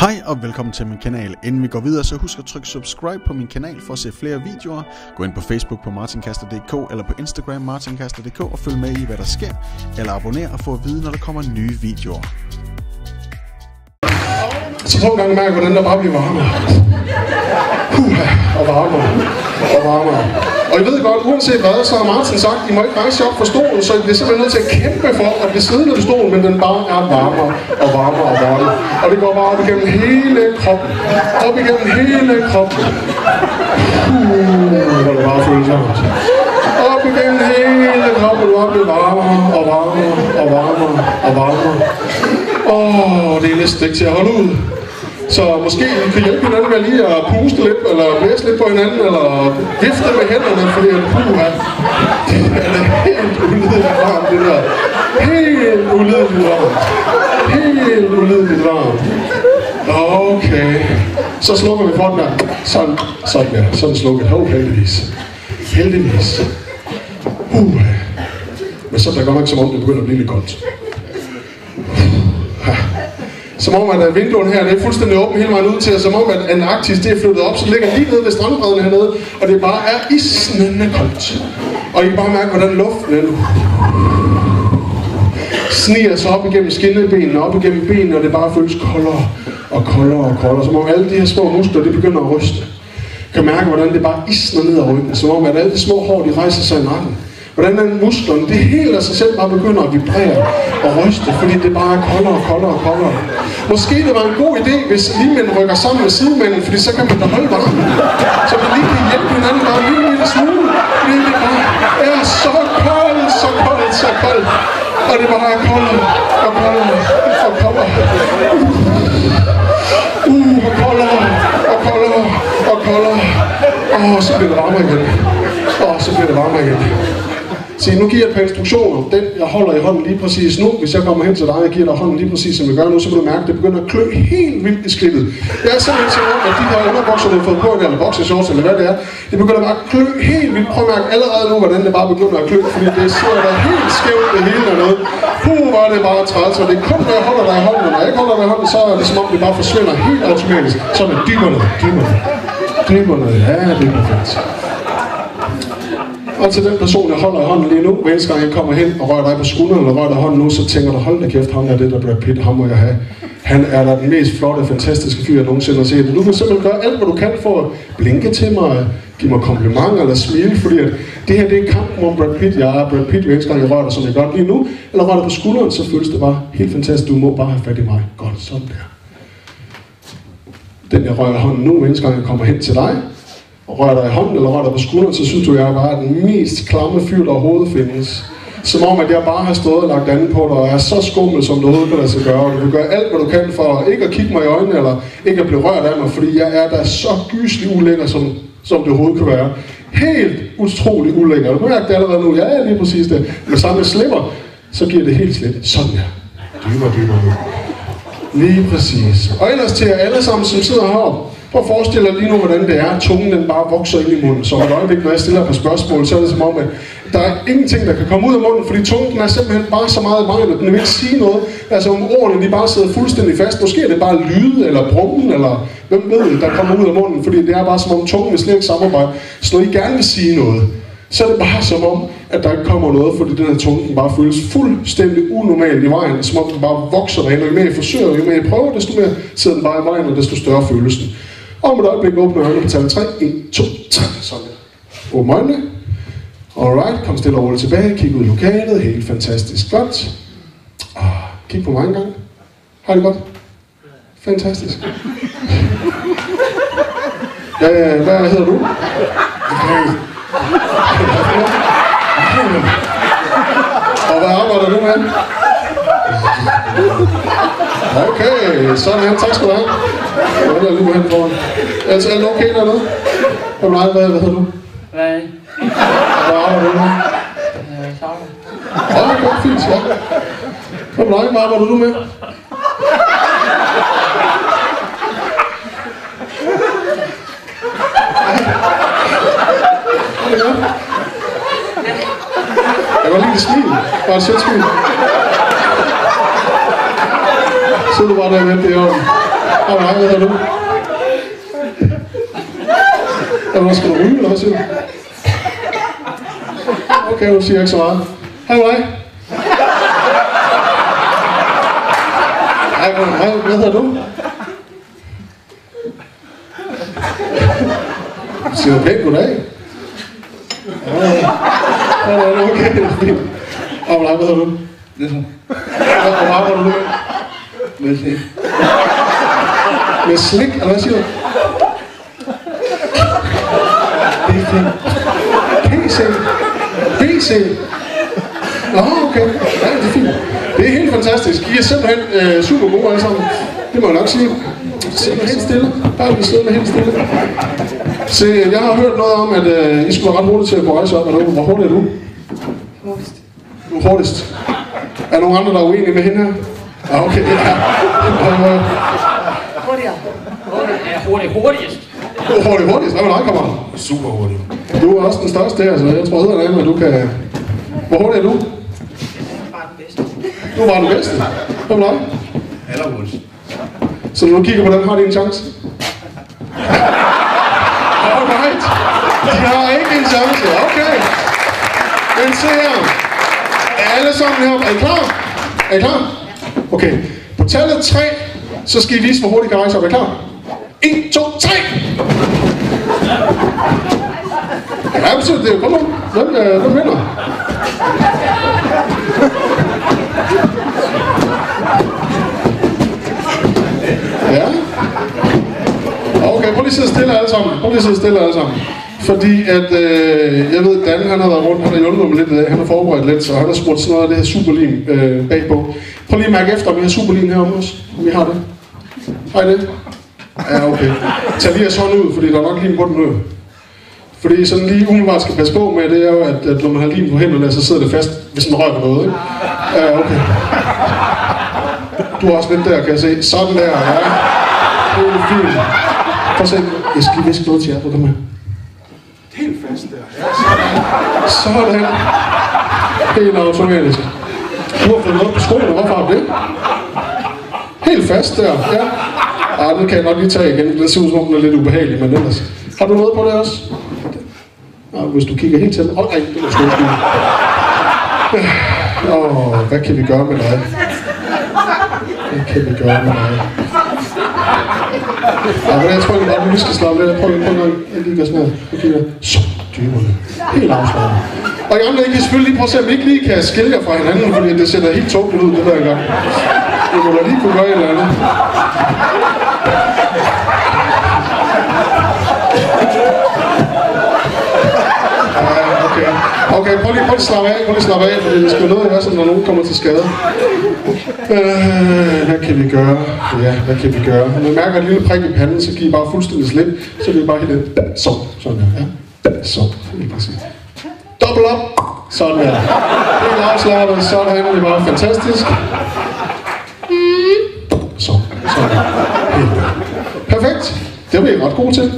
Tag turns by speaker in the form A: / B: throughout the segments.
A: Hej og velkommen til min kanal. Inden vi går videre, så husk at trykke subscribe på min kanal for at se flere videoer. Gå ind på Facebook på martinkaster.dk eller på Instagram martinkaster.dk og følg med i hvad der sker. Eller abonner og få at vide når der kommer nye videoer.
B: Så prøv en gang at mærke hvordan der bare bliver varmere. Og varmere. Og varmere. Og I ved godt, uanset hvad, så har Martin sagt, I må ikke rejse op fra stolen, så I bliver simpelthen nødt til at kæmpe for at blive siddende på stolen, men den bare er varmere og varmere og varmere. Og det går bare op igennem hele kroppen. Op igennem hele kroppen. Hvor det bare føles varmt. Op igennem hele kroppen, og op bliver varmere og varmere og varmere og varmere. Det er næsten ikke til at holde ud. Så måske I kan hjælpe hinanden med lige at puste lidt, eller blæse lidt på hinanden, eller vifte med hænderne, fordi det er helt ulideligt varmt, det der. Helt ulideligt varmt. Helt ulideligt varmt. Okay. Så slukker vi for den der. Sådan der. Sådan slukket. Heldigvis. Heldigvis. Men så er der godt nok som om det begynder at blive lidt koldt. Som om at vinduerne her, det er fuldstændig åbent hele vejen ud til, og som om at Antarktis det er flyttet op, så det ligger lige nede ved strandbredden hernede, og det bare er isnende koldt. Og I kan bare mærke, hvordan luften sniger sig op igennem skinnebenene, op igennem benene, og det bare føles koldere og koldere og koldere. Som om alle de her små muskler, de begynder at ryste. I kan mærke, hvordan det bare isner ned ad ryggen, som om at alle de små hår, de rejser sig i nakken. Hvordan den musklerne, det hele af sig selv bare begynder at vibrere og ryste, fordi det bare er koldere og koldere og koldere. Måske det var en god idé, hvis ligemænd rykker sammen med sidemænden, fordi så kan man da holde varmen. Så vi lige kan hjælpe hinanden bare en lille smule, fordi det bare er så koldt, så koldt, så koldt. Og det bare er koldere og koldere og koldere. Og koldere og koldere og koldere. Så bliver det varmere igen. Så bliver det varmere igen. Se, nu giver jeg et par instruktioner. Den, jeg holder i hånden lige præcis nu. Hvis jeg kommer hen til dig og giver dig hånden lige præcis, som jeg gør nu, så vil du mærke, at det begynder at klø helt vildt i skridtet. Jeg er simpelthen så om, at de her underbukser, du har fået på, eller boxershorts, eller hvad det er, det begynder bare at klø helt vildt. Prøv at mærke allerede nu, hvordan det bare begynder at klø, fordi det sidder der helt skævt det hele dernede. Hvor er det bare træls, og det er kun, når jeg holder dig i hånden, og når jeg ikke holder dig i hånden, så er det som om, det bare forsvinder helt automatisk. Så er det dyberne. Ja, det er perfekt. Og til den person, jeg holder i hånden lige nu, hver eneste gang jeg kommer hen og rører dig på skulderen, eller rører dig i hånden nu, så tænker du, hold da kæft, ham er det der Brad Pitt, ham må jeg have. Han er da den mest flotte, fantastiske fyr, jeg nogensinde har set. Du kan simpelthen gøre alt, hvad du kan for at blinke til mig, give mig komplimenter eller smile, fordi at det her, det er kampen om Brad Pitt. Jeg er Brad Pitt, hver eneste gang jeg rører dig, som jeg gør lige nu, eller rører dig på skulderen, så føles det bare helt fantastisk. Du må bare have fat i mig. Godt, sådan der. Den, jeg rører i hånden nu, hver eneste gang jeg kommer hen til dig, og rører dig i hånden eller rører dig på skulderen, så synes du, jeg er bare den mest klamme fyr, der overhovedet findes. Som om, at jeg bare har stået og lagt anden på dig, og er så skummel, som du overhovedet kan lade sig gøre. Og du vil gøre alt, hvad du kan for ikke at kigge mig i øjnene, eller ikke at blive rørt af mig, fordi jeg er da så gyselig ulækker, som det overhovedet kan være. Helt utrolig ulækker. Du kan mærke det allerede nu. Ja, lige præcis det. Men sammen med slipper, så giver det helt slip. Sådan her. Dybere. Lige præcis. Og ellers til jer alle sammen, som sidder heroppe. Prøv at forestille dig lige nu, hvordan det er, at tungen den bare vokser ind i munden. Så et øjeblik, når jeg stiller på spørgsmål, så er det som om, at der er ingenting, der kan komme ud af munden, fordi tungen den er simpelthen bare så meget i vejen, at den vil ikke sige noget. Altså om ordene, de bare sidder fuldstændig fast. Måske er det bare lyde, eller brummen, eller hvem ved det, der kommer ud af munden, fordi det er bare som om tungen vil slet ikke samarbejde. Så når I gerne vil sige noget, så er det bare som om, at der ikke kommer noget, fordi den her tunge den bare føles fuldstændig unormalt i vejen, som om den bare vokser derhen, og jo mere I forsøger, jo mere I prøver, desto mere sidder den bare i vejen, og desto større føles den. Og om et øjeblik åbner øjnene på tallet 3. 1, 2, 3. Sådan. Åbn øjnene. Alright, kom stille og roligt tilbage. Kig ud i lokalet. Helt fantastisk godt. Kig på mig en gang. Har det godt? Fantastisk. Ja, hvad hedder du? Og hvad arbejder du med? Okay, sådan. Tak skal du have. Jeg er lige hen foran. Er det okay dernede? Hvad hedder du?
C: Hvad?
B: Hvad arbejder du med? Okay, fint, ja. Hvad arbejder du med? Jeg kan lide det smil. Bare et sødt smil. Så du bare der med det i orden. Og nej, hvad hedder du? Eller skal du ryge, eller hvad siger du? Okay, du siger ikke så meget. Hej, hej. Hej, hvad hedder du? Du siger pænt goddag. Ja, okay, det er fint. Og nej, hvad hedder du? Hvor meget var du med? Med slik. Med slik, eller hvad siger du? Det er fint. PC. PC. Nå, okay. Ja, det er fint. Det er helt fantastisk. I er simpelthen super gode alle sammen. Det må jeg nok sige. Sidde helt stille. Bare blive siddende helt stille. Se, jeg har hørt noget om, at I skulle være ret hurtigt til at gå rejse op. Hvor hurtigt er du?
C: Hurtigst.
B: Du er hurtigst. Er der nogen andre, der er uenige med hende her? Ja, okay.
C: Hurtigere.
D: Hurtigst.
B: Du er hurtigst. Hvad med dig, kommer?
D: Super hurtigt.
B: Du er også den største her, så jeg tror hedder at du kan... Hvor hurtig er du?
C: Bare den bedste.
B: Du var den bedste. Hvad med dig?
D: Allerhurtigst.
B: Så når du kigger på den, har de en chance? Alright. De har ikke en chance. Okay. Men se her. Er alle sammen her? Er I klar? Er I klar? Okay. På tallet 3, så skal I vise, hvor hurtigt I kan rejse op. Er I klar? 1, 2, 3! Ja, absolut. Det er jo godt nu. Hvem vinder? Ja. Okay, prøv lige at sidde stille alle sammen. Fordi at, jeg ved, Dan han har været rundt, han har hjulpet mig lidt i dag, han har forberedt lidt, så han har spurgt sådan noget af det her superlim bagpå. Prøv lige at mærke efter, om vi har superlim herom også. Om vi har det. Har I det? Ja, okay. Tag lige jeres hånd ud, fordi der er nok lim på den nu. Fordi sådan lige umiddelbart skal passe på med, det er jo, at når man har lim på hænderne, så sidder det fast, hvis man rører på noget, ikke? Ja, okay. Du er også lidt der, kan jeg se. Sådan der, ja. Det er fint. Prøv at se. Jeg skal lige viske noget til jer på dem her. Helt fast der. Ja, sådan. Helt automatisk. Du har fået noget på skoene. Hvorfor har du det? Helt fast der, ja. Ah, det kan jeg nok lige tage igen. Det ser ud som om, den er lidt ubehagelig, men ellers. Har du noget på det også? Hvis du kigger helt til. Nej, det er sgu ikke. Hvad kan vi gøre med dig? Hvad kan vi gøre med dig? Men jeg tror ikke, at du lige skal slappe lidt. Prøv at jeg lige gør sådan her. Okay, så dybere. Helt afslappet. Og I andre, I kan selvfølgelig lige prøve at se, om I ikke lige kan skille jer fra hinanden, fordi det ser da helt tåbeligt ud, det der engang. Det må da lige kunne gøre et eller andet. Okay, prøv lige at slappe af, fordi det skal jo noget være, sådan, når nogen kommer til skade. Hvad kan vi gøre? Ja, hvad kan vi gøre? Når man mærker et lille prik i panden, så giver I bare fuldstændig slip. Så det er bare helt sådan der, ja. Sådan, lige præcis. Dobbelt op. Sådan der. Helt afslappet, sådan det er bare fantastisk. Sådan der. Perfekt. Det var I ret gode til.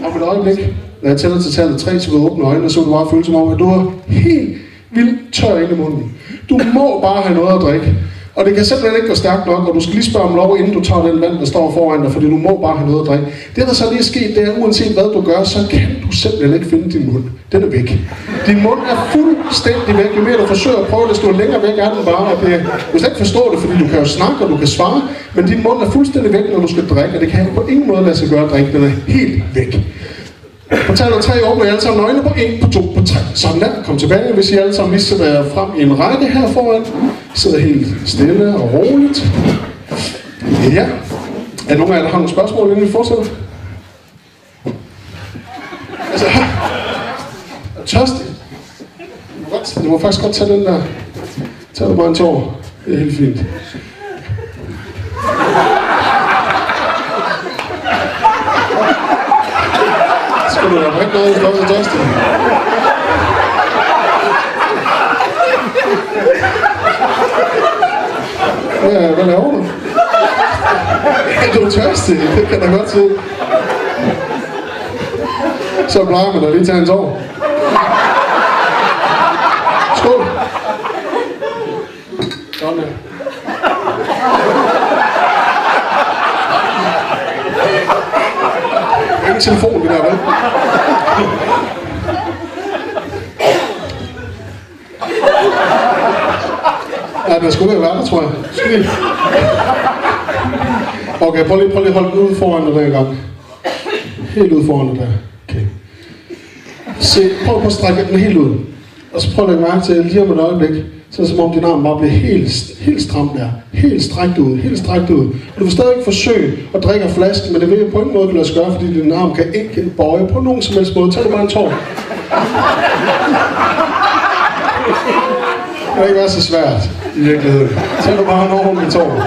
B: Om et øjeblik. Når jeg tæller til tallet 3, så vil du åbne øjnene, så vil du bare føle som om, at du har helt vildt tør ind i munden. Du må bare have noget at drikke. Og det kan simpelthen ikke gå stærkt nok, og du skal lige spørge om lov, inden du tager den vand, der står foran dig, fordi du må bare have noget at drikke. Det, der så lige er sket, det er, uanset hvad du gør, så kan du simpelthen ikke finde din mund. Den er væk. Din mund er fuldstændig væk. Jo mere du forsøger at prøve det, stå længere væk er den bare. Og det, du skal ikke forstå det, fordi du kan jo snakke, og du kan svare, men din mund er fuldstændig væk, når du skal drikke, og det kan på ingen måde lade sig gøre at drikke. Den er helt væk. På tallet 3 åbner I alle sammen øjnene på 1, på 2, på 3. Sådan der. Kom tilbage, hvis I alle sammen lige sidder frem i en række her foran. Sidder helt stille og roligt. Ja. Er nogen af jer, der har nogle spørgsmål, inden vi fortsætter? Altså, er tørstig? Du må faktisk godt tage den der. Tag bare en tår. Det er helt fint. Skal du da drikke noget, hvis du også er tørstig? Ja, hvad laver du? Ja, du er tørstig, det kan jeg godt se. Så plejer man da lige tage en tår. Skål! Sådan der. ikke telefon, det der, vel? Ja, den skulle være der, tror jeg. Okay, prøv lige at holde den ud foran dig der en gang. Helt ud foran dig der. Okay. Se, prøv at strække den helt ud. Og så prøv at lægge mærke til, lige om et øjeblik, så er det som om din arm bare bliver helt stram der. Helt strækt ud, helt strækt ud. Og du vil stadig ikke forsøge at drikke af flasken, men det vil på ingen måde kunne lade sig gøre, fordi din arm kan ikke bøje på nogen som helst måde. Tag du bare en tår. Det kan ikke være så svært i virkeligheden. Tag du bare en ordentlig tår.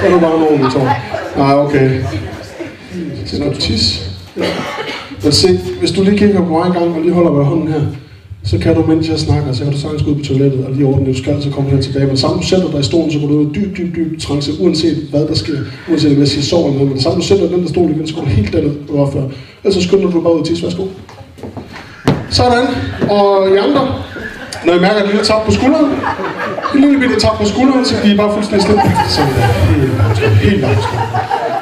B: Tag du bare en ordentlig tår. Nej, okay. Så er du tis. Men se, hvis du lige kigger på mig en gang og lige holder ved hånden her, så kan du, mens jeg snakker, så kan du sagtens gå ud på toilettet og lige ordne det. Du skal altså komme her tilbage. Men samme du sætter dig i stolen, så går du ud i dyb trance, uanset hvad der sker. Uanset om jeg siger sov eller noget. Men samme du sætter den der stol igen, så går du helt derned, du var før. Ellers så skynder du bare ud til. Værsgo. Sådan. Og I andre, når I mærker et lille tap på skulderen, en lille bitte tap på skulderen, så bliver I bare fuldstændig slidt. Sådan der. Helt afslappet.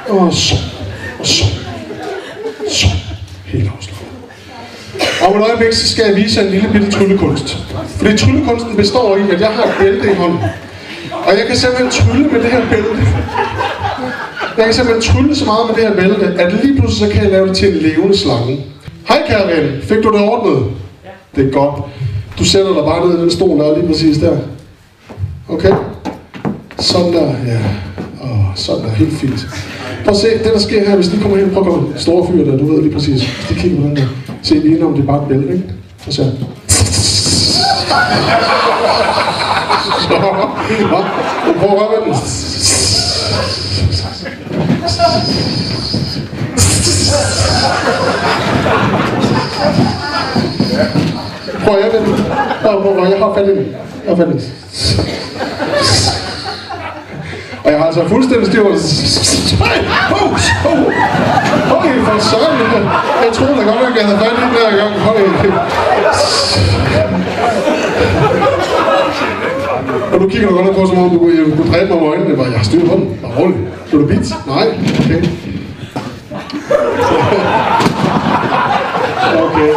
B: Og så. Og så. Så. Helt afslappet. Om et øjeblik, så skal jeg vise jer en lille bitte tryllekunst. Fordi tryllekunsten består i, at jeg har et bælte i hånden. Og jeg kan simpelthen trylle med det her bælte. Jeg kan simpelthen trylle så meget med det her bælte, at lige pludselig så kan jeg lave det til en levende slange. Hej kære ven, fik du det ordnet? Ja. Det er godt. Du sætter dig bare ned i den stol, der er lige præcis der. Okay? Sådan der, ja. Sådan der, helt fint. Prøv at se, det der sker her, hvis de kommer hen, prøv at komme store fyr der, du ved lige præcis. Hvis de kigger på den der, se lige om det er bare et bælte, ikke? Og så. Så. Prøv at røre med den. Prøv at jeg ved den. Jeg har fat i den. Og jeg har altså fuldstændig styr på det. Høj, for søren. Jeg troede da godt nok, jeg havde fat i den hver gang. Høj. Og nu kigger du godt nok på, som om du kunne dræbe mig om øjnene. Jeg har styr på den. Bare roligt. Er du bit? Nej? Okay. Okay.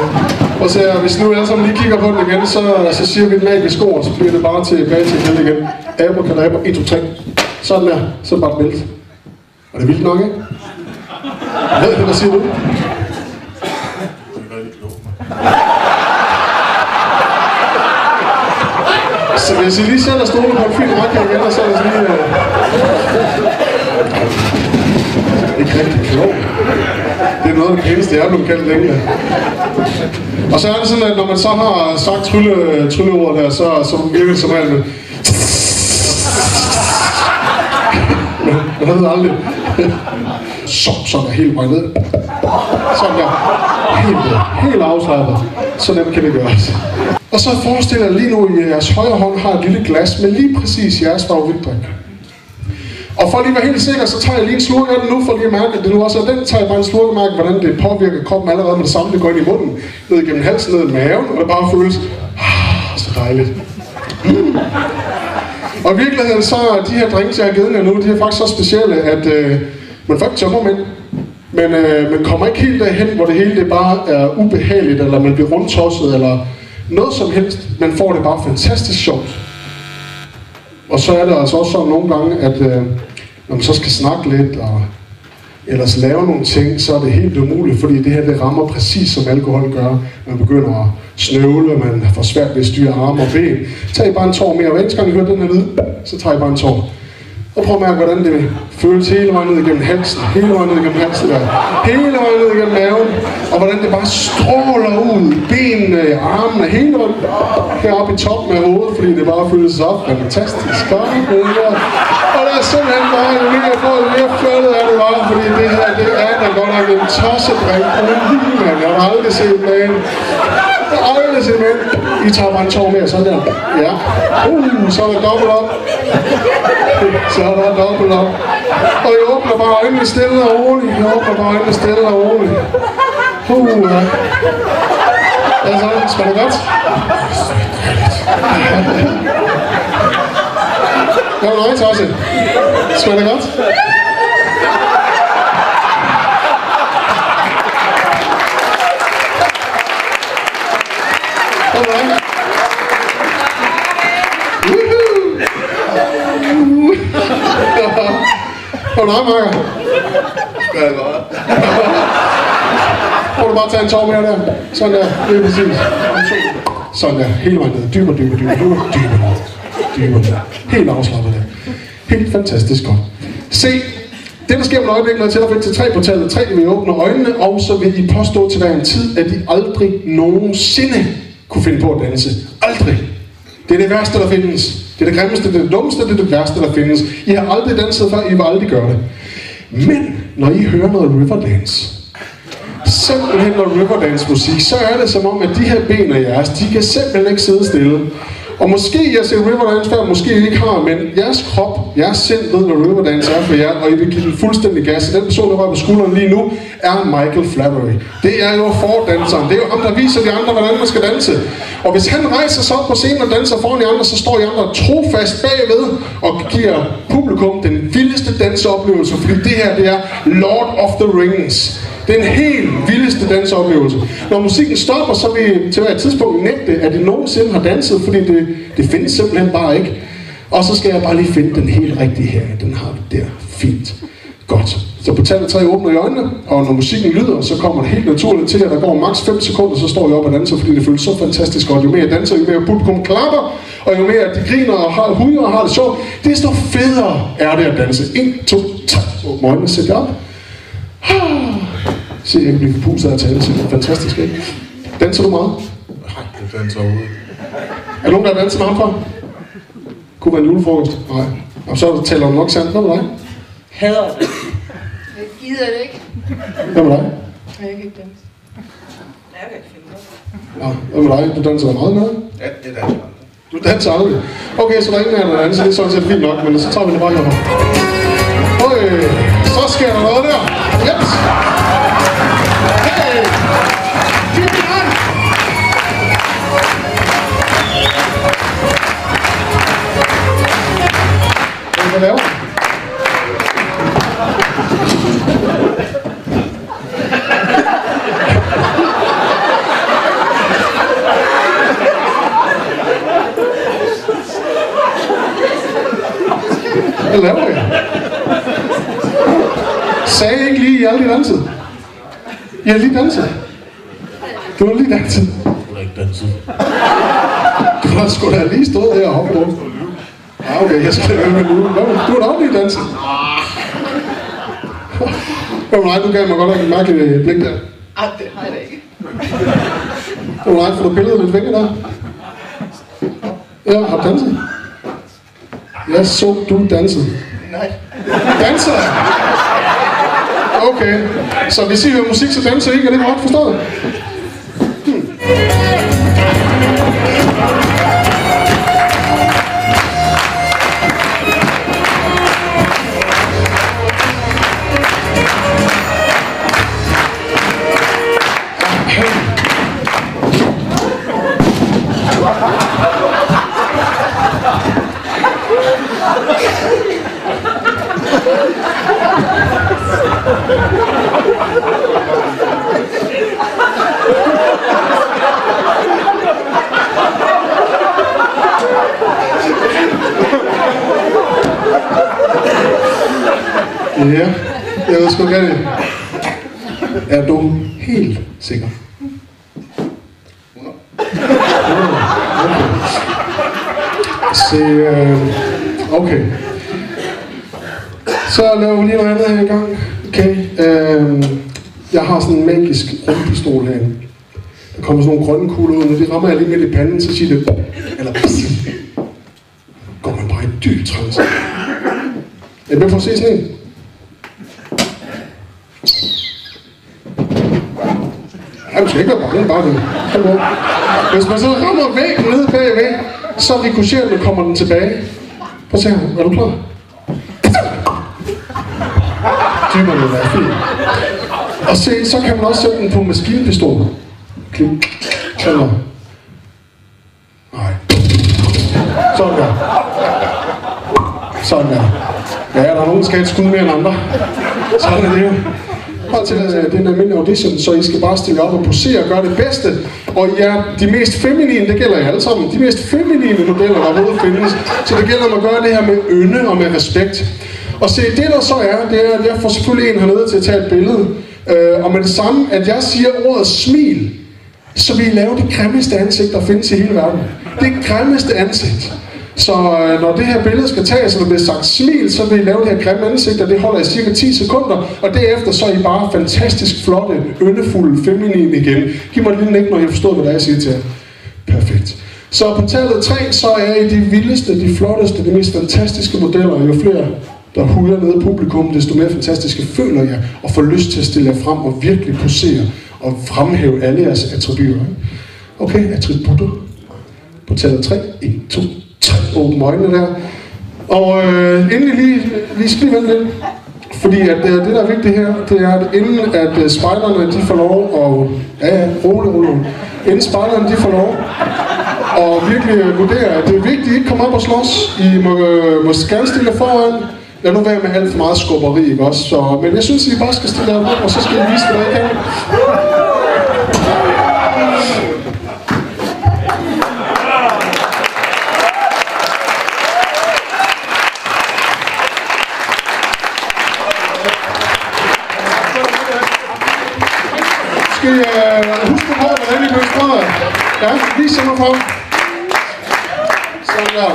B: Og så hvis nu alle sammen lige kigger på den igen, så siger vi et magisk ord, så bliver det bare tilbage til den igen. Abracadabra, 1, 2, 3. Sådan der, så bare et bælte. Og det er vildt nok, ikke? Hvad siger du? Så hvis I lige sætter stolen på en fin række igen, og så er det sådan lige... Ikke rigtig klogt. Det er noget af det pæneste, jeg er blevet kaldt længe. Og så er det sådan, at når man så har sagt trylleordet der, så virker det som regel. Men jeg ved aldrig. Sådan der helt meget ned. Sådan der. Helt afslappet. Så nemt kan det gøres. Og så forestiller jeg lige nu, at jeres højre hånd har et lille glas med lige præcis jeres favoritdrik. Og for at lige være helt sikker, så tager jeg lige en slurk af den nu, for lige at mærke, at det nu også er den. Tager jeg bare en slurk og mærker, hvordan det påvirker kroppen allerede med det samme. Det går ind i munden, ned igennem halsen, ned i maven, og det bare føles så dejligt. Og i virkeligheden så er de her drinks, jeg har givet jer nu, de er faktisk så specielle, at man får ikke tømmermænd. Men man kommer ikke helt derhen, hvor det hele det bare er ubehageligt, eller man bliver rundtosset, eller noget som helst. Man får det bare fantastisk sjovt. Og så er det altså også sådan nogle gange, at når man så skal snakke lidt, og ellers lave nogle ting, så er det helt umuligt, fordi det her det rammer præcis som alkohol gør. Man begynder at snøvle, man får svært ved at styre arme og ben. Tag I bare en tår mere, og hver eneste gang I hører den her lyd, så tager I bare en tår. Og prøv at mærke, hvordan det føles hele vejen ned igennem halsen, hele vejen ned igennem halsen der, hele vejen ned igennem maven, og hvordan det bare stråler ud, benene, armene, hele vejen heroppe i toppen af hovedet, fordi det bare føles så fantastisk godt. Og der er simpelthen bare en lille forhold, mere flottet af det bare, fordi det her, det er da godt nok en tossedrik på en lille mand. Jeg har aldrig set magen. Jeg har aldrig set magen. I tager bare en tår mere, sådan der. Ja. Så er der dobbelt op. Så er der dobbelt op. Og jeg åbner bare øjnene stille og roligt. Jeg åbner bare øjnene stille og roligt. Ja. Altså, smager det godt? Ja, nej, Tosse. Smager det godt? Kom nej, Marker.
D: Gør det godt.
B: Prøv du bare tage en tår mere der. Sådan der, det er præcis. Sådan der, hele vejen ned. Dybere. Helt afslappet der. Helt fantastisk godt. Se, det der sker med øjeblikket, når jeg tæller til 3 på tallet 3, vil I åbne øjnene, og så vil I påstå til hver en tid, at I aldrig nogensinde kunne finde på at danse. Aldrig. Det er det værste, der findes. Det er det grimmeste, det er det dummeste, det er det værste, der findes. I har aldrig danset før, I vil aldrig gøre det. Men når I hører noget Riverdance, simpelthen noget Riverdance musik, så er det som om, at de her ben af jeres, de kan simpelthen ikke sidde stille. Og måske I har set Riverdance før, måske I ikke har, men jeres krop, jeres sind ved, hvad Riverdance er for jer, og I vil give den fuldstændig gas. Den person, der var på skulderen lige nu, er Michael Flaherty. Det er jo fordanseren. Det er jo ham, der viser de andre, hvordan man skal danse. Og hvis han rejser sig op på scenen og danser foran de andre, så står de andre trofast bagved og giver publikum den vildeste danseoplevelse, fordi det her, det er Lord of the Rings. Det er en helt vildeste danseoplevelse. Når musikken stopper, så vil I til hver tidspunkt nægte, at I nogensinde har danset, fordi det findes simpelthen bare ikke. Og så skal jeg bare lige finde den helt rigtige her. Den har vi der. Fint. Godt. Så på tallet 3 åbner I øjnene, og når musikken lyder, så kommer det helt naturligt til, at der går maks 5 sekunder, så står I op og danser, fordi det føles så fantastisk godt. Jo mere I danser, jo mere publikum klapper, og jo mere de griner og har hujer og har det sjovt, desto federe er det at danse. 1, 2, 3. Åbne øjnene, sæt jer op. Se, jeg kan blive forpustet af at tale, så det er fantastisk, ikke? Danser du meget?
D: Nej, det danser ude.
B: Er der nogen, der har danset med ham før? Kunne være en julefrokost? Nej. Og så taler du nok sandt. Hvad med dig?
C: Hader det. Jeg gider det ikke.
B: Hvad med dig?
C: Jeg kan ikke danse. Jeg kan ikke finde noget.
B: Ja, hvad med dig? Du danser meget med?
D: Ja, det danser.
B: Du danser aldrig? Okay, så der er ingen af jer, der danser. Det er sådan set fint nok, men så tager vi det bare herfra. Så sker der noget der. Jeps! Hey! Giv mig hånd! Hvad laver du? Hvad laver jeg? Sagde I ikke lige, I aldrig dansede? I har lige danset? Du har lige danset?
D: Du har ikke danset.
B: Du har sgu da lige stået her og hoppet rundt. Ja, okay, jeg skal lade med nu. Du har da også lige danset. Nej, du gav mig godt nok en mærkelig blik der.
C: Ej, det har jeg da ikke.
B: Nej, får du billedet lidt væk der? Ja, har du danset? Jeg så, du dansede.
C: Nej.
B: Danser? Okay, så hvis I hører musik, så danser I ikke, er det godt forstået? Ja, jeg ved sgu ikke det. Er du helt sikker? Se, okay. Så laver vi lige noget andet her i gang. Okay, jeg har sådan en magisk rumpistol herinde. Der kommer sådan nogle grønne kugler ud, og det rammer jeg lige midt i panden, så siger det eller går man bare i dyb trance. Er du med for at se sådan en? Ja, du skal ikke være bange, bare det. Hvis man så rammer væggen ned bagved, så rikocherer den, kommer den tilbage. Prøv at se her. Er du klar? Dybere vil være fint. Og se, så kan man også sætte den på maskinpistol. Klik. Sådan. Nej. Sådan der. Sådan der. Ja, der er nogen, der skal have et skud mere end andre. Sådan er det jo. Prøv til, det er en almindelig audition, så I skal bare stille op og posere og gøre det bedste. Og ja, de mest feminine, det gælder jer alle sammen, de mest feminine modeller, der overhovedet findes. Så det gælder om at gøre det her med ynde og med respekt. Og se, det der så er, det er, at jeg får selvfølgelig en hernede til at tage et billede. Og med det samme, at jeg siger ordet smil, så vil I lave det grimmeste ansigt, der findes i hele verden. Det grimmeste ansigt. Så når det her billede skal tages, og der bliver sagt smil, så vil I lave det her grimme ansigt, og det holder i cirka 10 sekunder. Og derefter så er I bare fantastisk flotte, yndefulde, feminine igen. Giv mig et lille nik, når I forstår, hvad det er, jeg siger til jer. Perfekt. Så på tallet 3, så er I de vildeste, de flotteste, de mest fantastiske modeller. Jo flere der hujer nede i publikum, desto mere fantastiske føler jeg, og får lyst til at stille jer frem og virkelig posere og fremhæve alle jeres attributter. Okay, attributter. På tallet 3. 1, 2, 3. Åbn øjnene der. Og inden I lige skal vente lidt. Fordi at det der er vigtigt her, det er, at inden at spejderne de får lov og rolig. Inden spejderne de får lov og virkelig vurdere, at det er vigtigt, at I ikke kommer op og slås. I må gerne stille foran. Lad nu være med alt for meget skubberi, ikke også? Så, men jeg synes, I bare skal stille jer op, og så skal I vise, hvad I kan. Skal I huske på, hvordan I bliver strøget? Ja, vis jer nu for. Sådan der.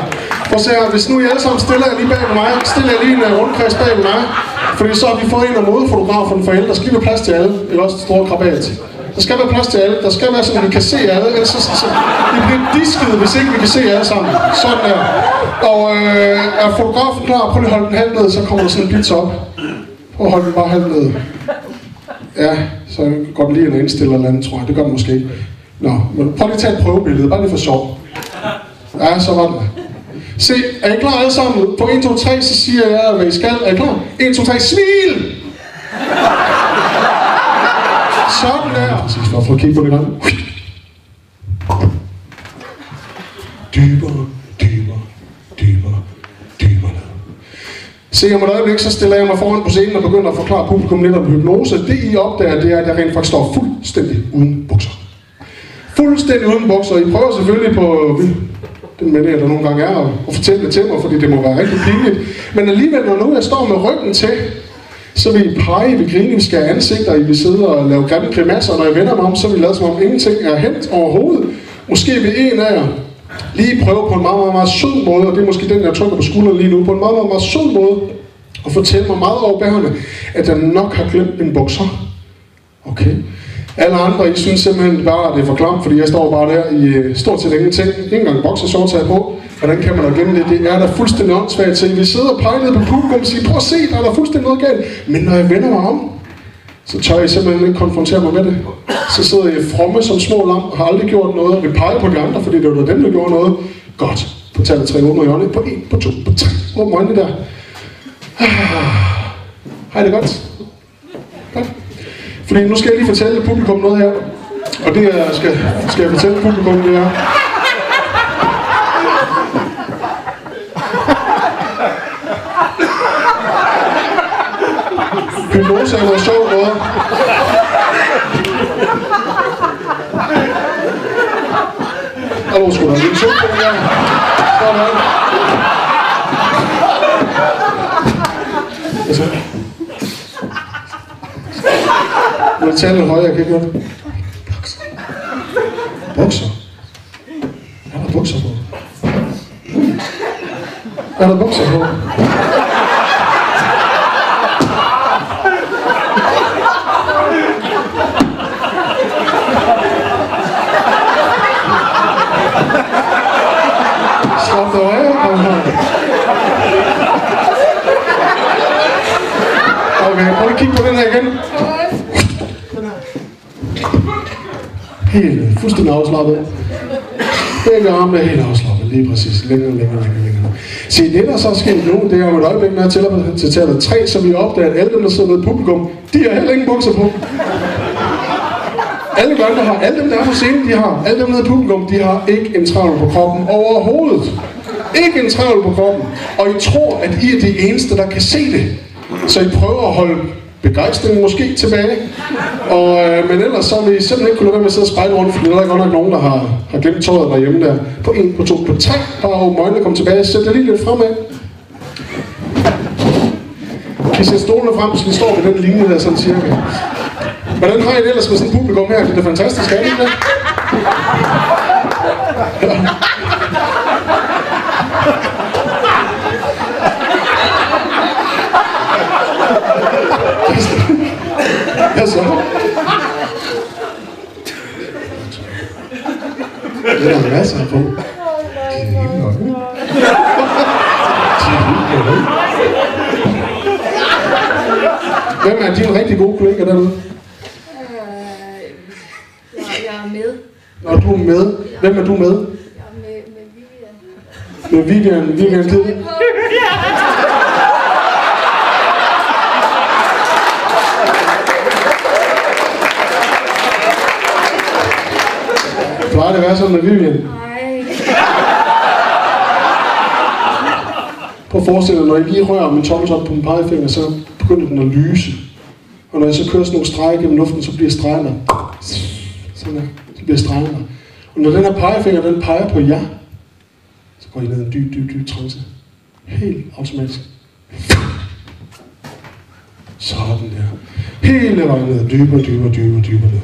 B: Prøv at se her, hvis nu I alle sammen stiller jer lige bag ved mig, stiller jeg lige en rundkreds bag ved mig, fordi så har vi fået en af modefotograferne for alle, der skal være plads til alle, eller også et stort krabat. Der skal være plads til alle, der skal være sådan, at vi kan se alle, ellers så vi bliver disket, hvis ikke vi kan se alle sammen. Sådan der. Og er fotografen klar? Prøv lige at holde den halvt ned, så kommer der sådan en bits op. Prøv at holde den bare halvt ned. Ja, så går den lige ind og indstiller eller andet, tror jeg. Det gør den måske ikke. Nå, men prøv lige at tage et prøvebillede, bare lige for sjov. Ja, så var den. Se, er I klar alle sammen? På 1, 2, 3, så siger jeg, hvad I skal. Er I klar? 1, 2, 3, smil! Sådan der. Så skal jeg få at kigge på det gang. Dybere, dybere, dybere, dybere. Se, om et øjeblik, så stiller jeg mig foran på scenen og begynder at forklare publikum lidt om hypnose. Det I opdager, det er, at jeg rent faktisk står fuldstændig uden bukser. Fuldstændig uden bukser. I prøver selvfølgelig på den med det, der nogle gange er, og fortælle det til mig, fordi det må være rigtig pinligt. Men alligevel, når nu jeg står med ryggen til, så vil I pege, vi grine, vi skal have ansigter, I vil sidde og lave grimme grimasser, og når jeg vender mig om, så vil I lade som om ingenting er hent overhovedet. Måske vil en af jer lige prøve på en meget, meget, meget sød måde, og det er måske den, jeg trykker på skulderen lige nu, på en meget, meget, meget sød måde, og fortælle mig meget overbærende, at jeg nok har glemt mine bukser. Okay. Alle andre, I synes simpelthen bare, at det er for klamt, fordi jeg står bare der i stort set ingenting. Ikke engang boxershorts er på. Hvordan kan man da glemme det? Det er der fuldstændig åndssvagt til. Vi sidder og peger ned på publikum og siger, prøv at se, der er der fuldstændig noget galt. Men når jeg vender mig om, så tør jeg simpelthen ikke konfrontere mig med det. Så sidder jeg fromme som små lam og har aldrig gjort noget, og vil pege på de andre, fordi det var dem, der gjorde noget. Godt. På tallet 3, åbner øjnene. På 1, på 2, på 3. Åbner øjnene der. Hej, det er godt. Godt. Fordi nu skal jeg lige fortælle publikum noget her. Og det jeg skal jeg fortælle publikum, det er... Hypnose er noget sjovt noget. Hallo, sgu da. Det er sjovt, det her. Sådan. Altså. Jeg vil tale lidt højere, jeg kan ikke høre det. Bukser? Er der bukser på? Er der bukser på? Slap dig af, okay, prøv lige at kigge på den her igen. Helt fuldstændig afslappet. Begge arme er helt afslappet, lige præcis. Længere. Se, det der så sker nu, det er jo et øjeblik, når jeg tæller til tallet 3, så vi opdager, at alle dem, der sidder nede i publikum, de har heller ingen bukser på. Alle gør der har, alle dem, der er på scenen, de har. Alle dem nede i publikum, de har ikke en travl på kroppen overhovedet. Ikke en travl på kroppen. Og I tror, at I er de eneste, der kan se det. Så I prøver at holde begejstringen måske tilbage. Men ellers så vil I simpelthen ikke kunne lade være med at sidde og spejle rundt, fordi der er godt nok nogen, der har glemt tøjet derhjemme der. På 1, på 2, på 3. Bare åbne øjnene, kom tilbage. Sæt det lige lidt fremad. I sætte stolene frem, så vi står ved den linje der sådan cirka. Hvordan har I det ellers med sådan et publikum her? Det er da fantastisk, er det ikke det? Ja. Hvad så? Det er der masser på. Hvem er din rigtig gode kollega derude?
E: Jeg er med.
B: Når du er med. Hvem er du med?
E: Jeg er med Vivian.
B: Med Vivian Kidde? Plejer det at være sådan med Vivian?
E: Nej.
B: Prøv at forestille dig, når I lige rører min tommels op på min pegefinger, så begynder den at lyse. Og når jeg så kører sådan nogle streger gennem luften, så bliver stregerne sådan der. Så bliver stregerne. Og når den her pegefinger, den peger på jer, så går I ned i en dyb trance. Helt automatisk. Sådan der. Hele vejen ned. Dybere ned.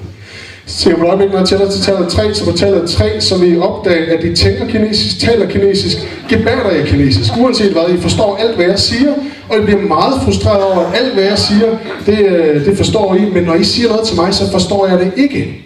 B: Så jeg må øjeblik, når jeg tæller til tallet 3, så på tallet 3, så vil I opdage, at I tænker kinesisk, taler kinesisk, gebærder jer kinesisk. Uanset hvad, I forstår alt, hvad jeg siger, og I bliver meget frustreret over, at alt, hvad jeg siger, det forstår I, men når I siger noget til mig, så forstår jeg det ikke.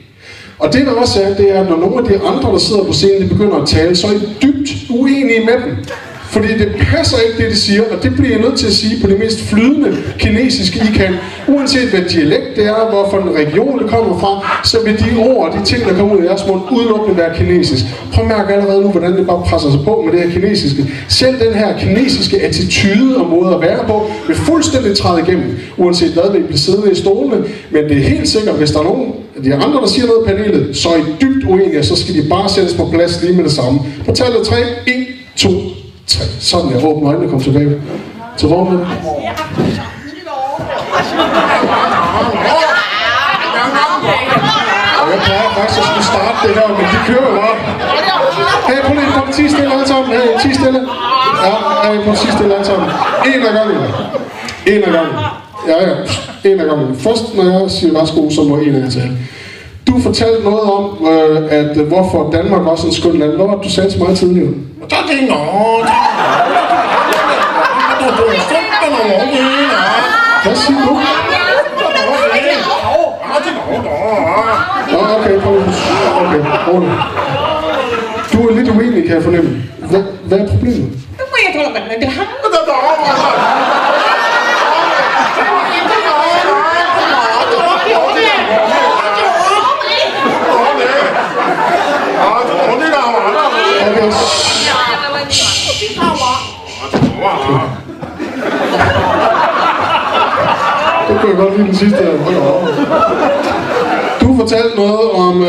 B: Og det, der også er, det er, at når nogle af de andre, der sidder på scenen, de begynder at tale, så er I dybt uenige med dem. Fordi det passer ikke, det de siger, og det bliver jeg nødt til at sige på det mest flydende kinesiske, I kan. Uanset hvad dialekt det er, hvorfor en region det kommer fra, så vil de ord og de ting, der kommer ud af jeres mund, udelukkende være kinesisk. Prøv at mærke allerede nu, hvordan det bare presser sig på med det her kinesiske. Selv den her kinesiske attitude og måde at være på, vil fuldstændig træde igennem, uanset hvad vi bliver siddende i stolene. Men det er helt sikkert, hvis der er nogen af de andre, der siger noget i panelet, så er I dybt uenige, så skal de bare sættes på plads lige med det samme. På tallet 3, 1, 2, 3. Sådan, jeg åbner øjnene og kommer tilbage til rummet. Og jeg plejer faktisk at skulle starte det her, men de kører jo bare. Hey, prøv lige at tige stille alle sammen. Hey, tige stille. Ja, prøv at tige stille alle sammen. En af gangen. Ja, en af gangen. Først, når jeg siger værsgo, så må en af jer tale. Du fortalte noget om, at hvorfor Danmark også er en skønt land. Hvad var det, du sagde til mig tidligere? Hvad siger du? Okay, rolig. Du er lidt uenig, kan jeg fornemme. Hvad er problemet? Det kunne jeg godt lide den sidste. Du fortalte noget om,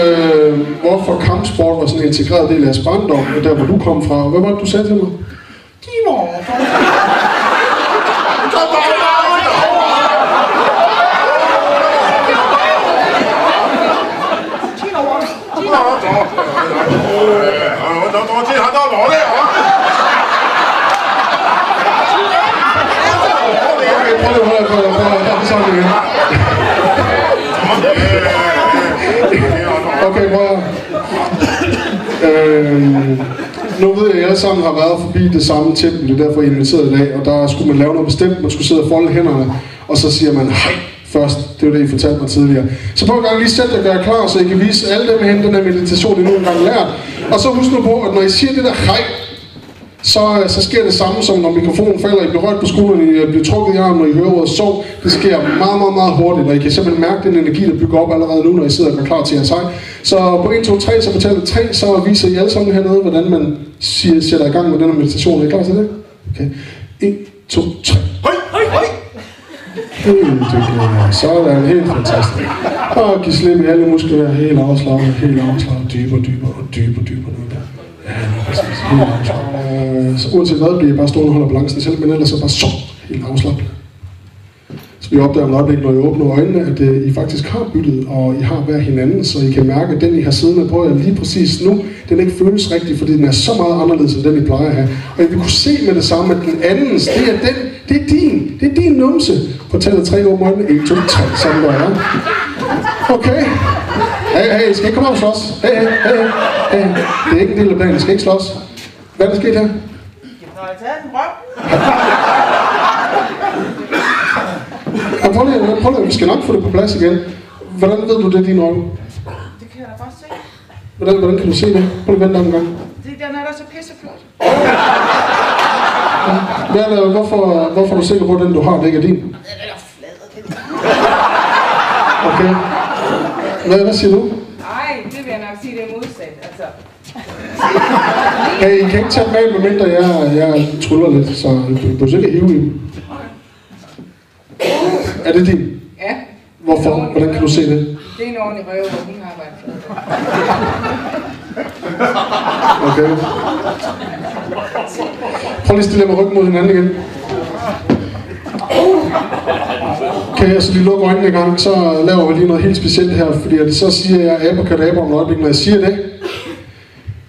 B: hvorfor kampsport var sådan en integreret del af jeres barndom, der hvor du kom fra. Hvad var det, du sagde til mig? Okay, prøv nu ved jeg, at I alle sammen har været forbi det samme tempel, det er derfor, I er inviteret i dag, og der skulle man lave noget bestemt, man skulle sidde og folde hænderne, og så siger man hej først, det var det, I fortalte mig tidligere. Så prøv en gang lige sætte jer og gøre klar, så I kan vise alle dem hen, den her meditation, I nu engang lært. Og så husk nu på, at når I siger det der hej, så sker det samme, som når mikrofonen falder, I bliver rørt på skulderen, I bliver trukket i armen, når I hører ordet sov. Det sker meget hurtigt, og I kan simpelthen mærke den energi, der bygger op allerede nu, når I sidder og gør klar til jeres hej. Så på 1, 2, 3, så fortæller 3, så viser I alle sammen hernede, hvordan man sætter i gang med denne meditation. Er I klar til det? Okay. 1, 2, 3. Hej! Helt dygtigt. Sådan, helt fantastisk. Og giv slip i alle muskler, helt afslappet, dybere nu der. Ja, præcis. Helt afslappet. Så uanset hvad, bliver I bare stående og holder balancen selv, men ellers så bare så helt afslappet. Så vi opdager om et øjeblik, når I åbner øjnene, at I faktisk har byttet, og I har hver hinanden, så I kan mærke, at den I har siddende på jer lige præcis nu, den ikke føles rigtig, fordi den er så meget anderledes end den, I plejer at have. Og jeg vil kunne se med det samme, at den andens, det er din numse. På tallet 3 over morgenen, 1, 2, 3, sådan der er. Okay. Hey, skal ikke komme op og slås? Hey. Det er ikke en del af planen, skal ikke slås. Hvad er der sket her?
C: Jeg har taget en røv.
B: Prøv lige, vi skal nok få det på plads igen. Hvordan ved du, det er din røv?
C: Det kan jeg da bare se.
B: Hvordan kan du se det? Prøv lige at vente en gang.
C: Den er da så pisseflot.
B: Hvorfor er du sikker på, at den du har, det ikke er din?
C: Den er da flad.
B: Okay. Hvad siger du?
C: Nej, det vil jeg nok sige, det er modsat. Altså.
B: Hey, I kan ikke tage dem af, medmindre jeg tryller lidt, så du er sikkert hive i dem. Er det din?
C: Ja.
B: Hvorfor? Hvordan kan du se det?
C: Det er en ordentlig røv, hvor hun har været flad.
B: Okay. Prøv lige at stille med ryggen mod hinanden igen. Okay, så lige lukke øjnene i gang, så laver vi lige noget helt specielt her, fordi så siger jeg abracadabra om et øjeblik. Når jeg siger det,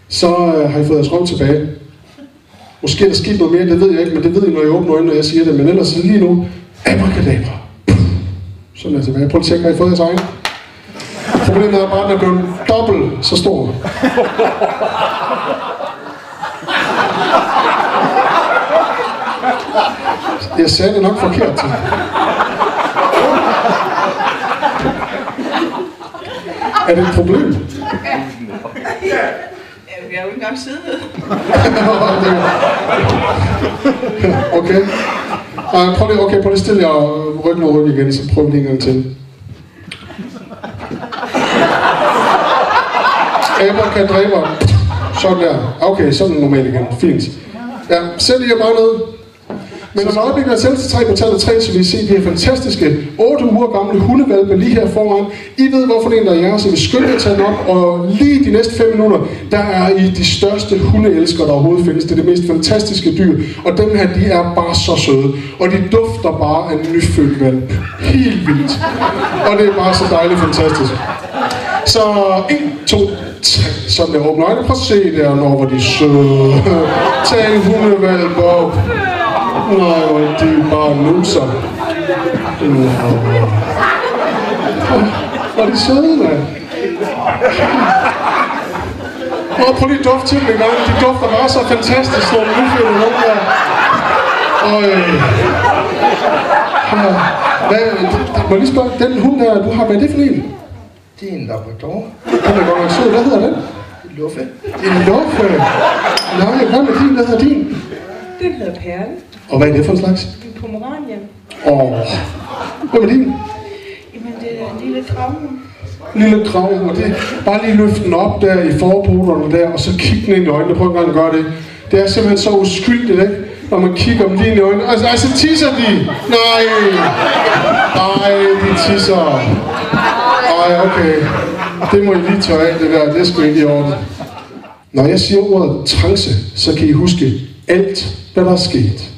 B: så har I fået jeres røv tilbage. Måske er der sket noget mere, det ved jeg ikke, men det ved I, når jeg åbner øjnene, når jeg siger det. Men ellers lige nu, abracadabra. Sådan er jeg tilbage. Prøv at tjekke, har I fået jeres egen? Problemet er bare, at den er blevet dobbelt så stor. Jeg sagde det nok forkert til. Er det et problem?
C: Jeg har jo ikke engang siddet.
B: Okay. Prøv lige at stille jer ryggen og ryggen igen, så prøv lige en gang til. Abracadabra. Sådan der. Okay, sådan normalt igen. Fint. Ja, sæt jer bare ned. Men om øjeblikket er selv til 3 på tallet 3, så vil I se de her fantastiske 8 uger gamle hundevalpe lige her foran. I ved, hvorfor en der er jeres, så vi skynder jer at tage den op, og lige de næste 5 minutter, der er I de største hundeelskere, der overhovedet findes. Det er det mest fantastiske dyr, og dem her, de er bare så søde. Og de dufter bare af nyfødt valp. Helt vildt. Og det er bare så dejligt fantastisk. Så 1, 2, 3, sådan der. Åbne øjnene. Prøv at se der, når hvor de er søde. Tag en hundevalp op. Nej, de er bare nuser. Hvor er de søde, mand. Prøv lige at dufte til dem en gang. De dufter bare så fantastisk, når de nyfødte nogen der. Må jeg lige spørge, den hund der, du har, hvad er det for en?
D: Det er en labrador.
B: Den er godt nok sød. Hvad hedder den?
D: Luffe.
B: En luffe. Nej, hvad med din? Hvad hedder din?
C: Den hedder Perle.
B: Og hvad er det for en slags?
C: En pomeranian.
B: Hvad med din?
C: Jamen, det er en lille kravle.
B: Lille kravle, og det er bare lige løfte den op der i forpoterne der, og så kigge den ind i øjnene. Prøv en gang at gøre det. Det er simpelthen så uskyldigt, ikke? Når man kigger dem lige ind i øjnene. Altså tisser de! Nej, de tisser. Ej, okay. Det må I lige tørre af, det der. Det er sgu ikke i orden. Når jeg siger ordet trance, så kan I huske alt, hvad der er sket.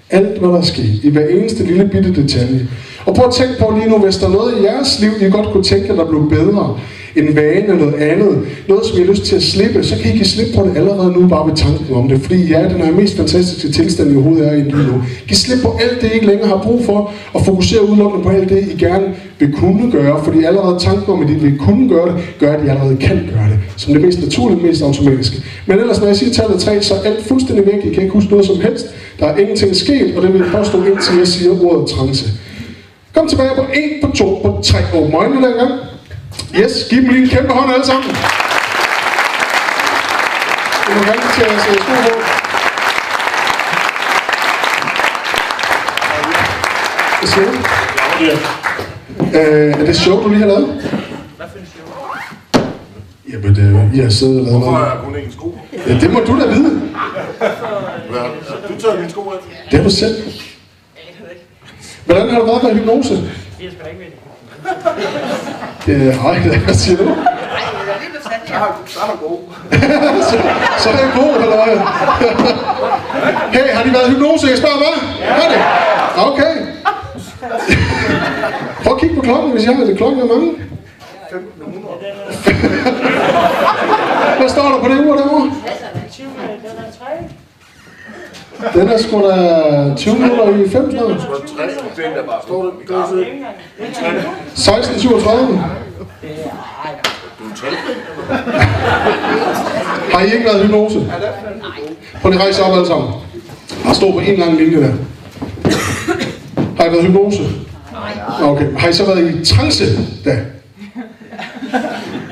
B: Alt, hvad der er sket. I hver eneste lille bitte detalje. Og prøv at tænke på lige nu, hvis der er noget i jeres liv, I godt kunne tænke, at der blev bedre. En vane eller noget andet. Noget, som I har lyst til at slippe. Så kan I give slip på det allerede nu, bare ved tanken om det. Fordi ja, den er mest fantastiske tilstand, I overhovedet er i lige nu. Giv slip på alt det, I ikke længere har brug for. Og fokusere udelukkende på alt det, I gerne vil kunne gøre. Fordi allerede tanken om, at I vil kunne gøre det, gør, at I allerede kan gøre det. Som det mest naturlige, mest automatiske. Men ellers, når jeg siger tallet 3, så er alt fuldstændig væk. I kan ikke huske noget som helst. Der er ingenting sket, og det vil jeg påstå, indtil jeg siger ordet trance. Kom tilbage på 1, på 2, på 3. Åbn øjnene der gang. Yes, giv dem lige en kæmpe hånd alle sammen. I må gerne til at se sko på. Hvad siger du? Er det show, du lige har lavet?
D: Hvad for en show?
B: Jamen, I har siddet og lavet
D: Hvorfor
B: noget.
D: har jeg kun en sko?
B: Ja, det må du da vide.
D: Du tager mine sko af.
B: Det har du selv. Hvordan har du været med hypnose?
C: Det er sgu da ikke ved.
B: Ej, hvad siger du?
C: Nej, det er lidt sat her.
D: Så er du god.
B: Så er jeg god, eller hvad? Hey, har de været i hypnose? Jeg spørger, hvad? Har det? Okay. Prøv at kigge på klokken, hvis jeg har det. Klokken er mange.
D: 1500.
B: Hvad står der på det ur derovre?
C: 20 minutter, den er 3.
B: Den er sgu da 20 minutter i 5 snart. 16:37. Har I ikke været i hypnose? Prøv lige at rejse op alle sammen. Og stå på en lang linje der. Har I været i hypnose? Nej. Okay. Har I så været i trance da?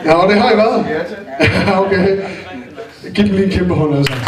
B: Ja, og det har I været. Ja, okay. Giv dem lige en kæmpe hånd alle sammen.